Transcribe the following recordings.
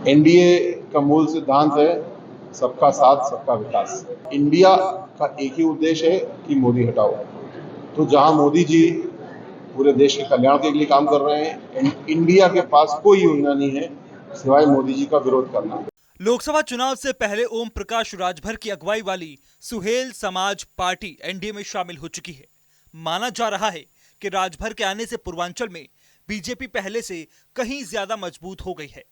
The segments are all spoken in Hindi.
एनडीए का मूल सिद्धांत है सबका साथ सबका विकास। इंडिया का एक ही उद्देश्य है कि मोदी हटाओ। तो जहां मोदी जी पूरे देश के कल्याण के लिए काम कर रहे हैं, इंडिया के पास कोई योजना नहीं है सिवाय मोदी जी का विरोध करना। लोकसभा चुनाव से पहले ओम प्रकाश राजभर की अगुवाई वाली सुहेल समाज पार्टी एनडीए में शामिल हो चुकी है। माना जा रहा है कि राजभर के आने से पूर्वांचल में बीजेपी पहले से कहीं ज्यादा मजबूत हो गई है।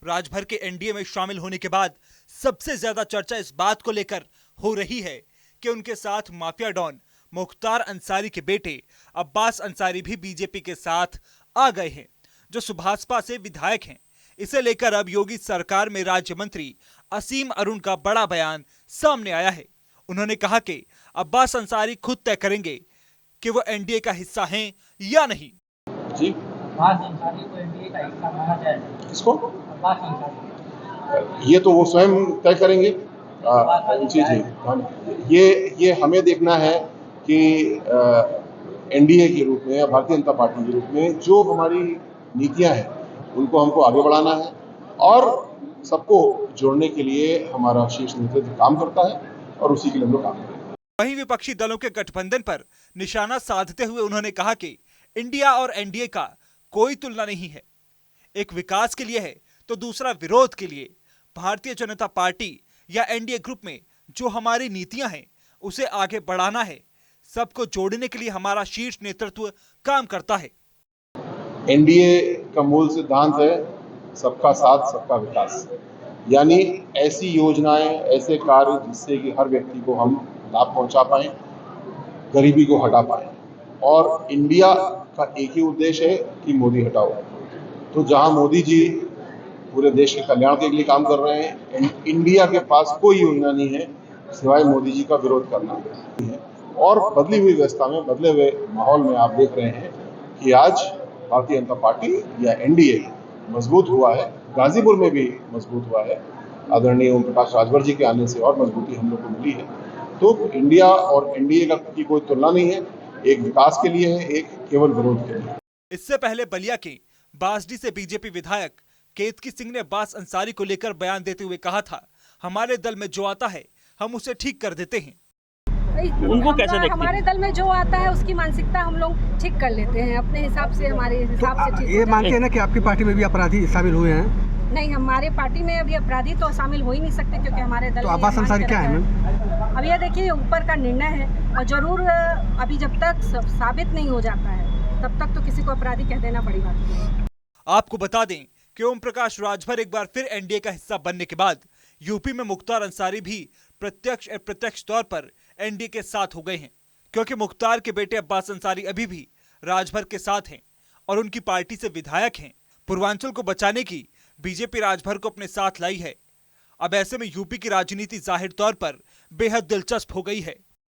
राजभर के एनडीए में शामिल होने के बाद सबसे ज्यादा चर्चा इस बात को लेकर हो रही है कि उनके साथ माफिया डॉन मुख्तार अंसारी के बेटे अब्बास अंसारी भी बीजेपी के साथ आ गए हैं, जो सुभाषपा से विधायक हैं। इसे लेकर अब योगी सरकार में राज्य मंत्री असीम अरुण का बड़ा बयान सामने आया है। उन्होंने कहा कि अब्बास अंसारी खुद तय करेंगे कि वो एनडीए का हिस्सा हैं या नहीं। जी, अब्बास अंसारी को एनडीए का हिस्सा माना जाए? इसको अब्बास अंसारी ये तो वो स्वयं तय करेंगे। जी जी, ये हमें देखना है कि एनडीए के रूप में या भारतीय जनता पार्टी के रूप में जो हमारी नीतियां हैं उनको हमको आगे बढ़ाना है और सबको जोड़ने के लिए हमारा शीर्ष नेतृत्व काम करता है और उसी के लिए हम लोग काम करेंगे। वहीं विपक्षी दलों के गठबंधन पर निशाना साधते हुए उन्होंने कहा कि इंडिया और एनडीए का कोई तुलना नहीं है, एक विकास के लिए है तो दूसरा विरोध के लिए। भारतीय जनता पार्टी या एनडीए ग्रुप में जो हमारी नीतियां हैं उसे आगे बढ़ाना है, सबको जोड़ने के लिए हमारा शीर्ष नेतृत्व काम करता है। एनडीए का मूल सिद्धांत है सबका साथ सबका विकास, यानी ऐसी योजनाएं, ऐसे कार्य जिससे कि हर व्यक्ति को हम लाभ पहुंचा पाएं, गरीबी को हटा पाएं। और इंडिया का एक ही उद्देश्य है कि मोदी हटाओ। तो जहां मोदी जी पूरे देश के कल्याण के लिए काम कर रहे हैं, इंडिया के पास कोई योजना नहीं है सिवाय मोदी जी का विरोध करना है। और बदली हुई व्यवस्था में, बदले हुए माहौल में आप देख रहे हैं कि आज भारतीय जनता पार्टी या एनडीए मजबूत हुआ है, गाजीपुर में भी मजबूत हुआ है। आदरणीय ओम प्रकाश राजभर जी के आने से और मजबूती हम लोग को मिली है। तो इंडिया और एनडीए की कोई तुलना नहीं है, एक विकास के लिए है, एक केवल विरोध के लिए। इससे पहले बलिया के बासडी से बीजेपी विधायक केतकी सिंह ने अब्बास अंसारी को लेकर बयान देते हुए कहा था, हमारे दल में जो आता है हम उसे ठीक कर देते हैं। उनको कैसे देखते हैं? हमारे दल में जो आता है उसकी मानसिकता हम लोग ठीक कर लेते हैं अपने हिसाब से, हमारे हिसाब से ठीक। ये मानते हैं ना कि आपकी पार्टी में भी अपराधी शामिल हुए हैं? नहीं, हमारे पार्टी में अभी अपराधी तो शामिल हो ही नहीं सकते क्योंकि हमारे दल तो अब्बास अंसारी क्या है मैम? अब ये देखिए ऊपर का निर्णय है और जरूर अभी जब तक साबित नहीं हो जाता है तब तक तो किसी को अपराधी कह देना बड़ी बात है। आपको बता दें कि ओम प्रकाश राजभर एक बार फिर एनडीए का हिस्सा बनने के बाद यूपी में मुख्तार अंसारी भी प्रत्यक्ष अप्रत्यक्ष तौर पर एनडीए के साथ हो गए हैं, क्योंकि मुख्तार के बेटे अब्बास अंसारी अभी भी राजभर के साथ हैं और उनकी पार्टी से विधायक हैं। पूर्वांचल को बचाने की बीजेपी राजभर को अपने साथ लाई है। अब ऐसे में यूपी की राजनीति जाहिर तौर पर बेहद दिलचस्प हो गई है।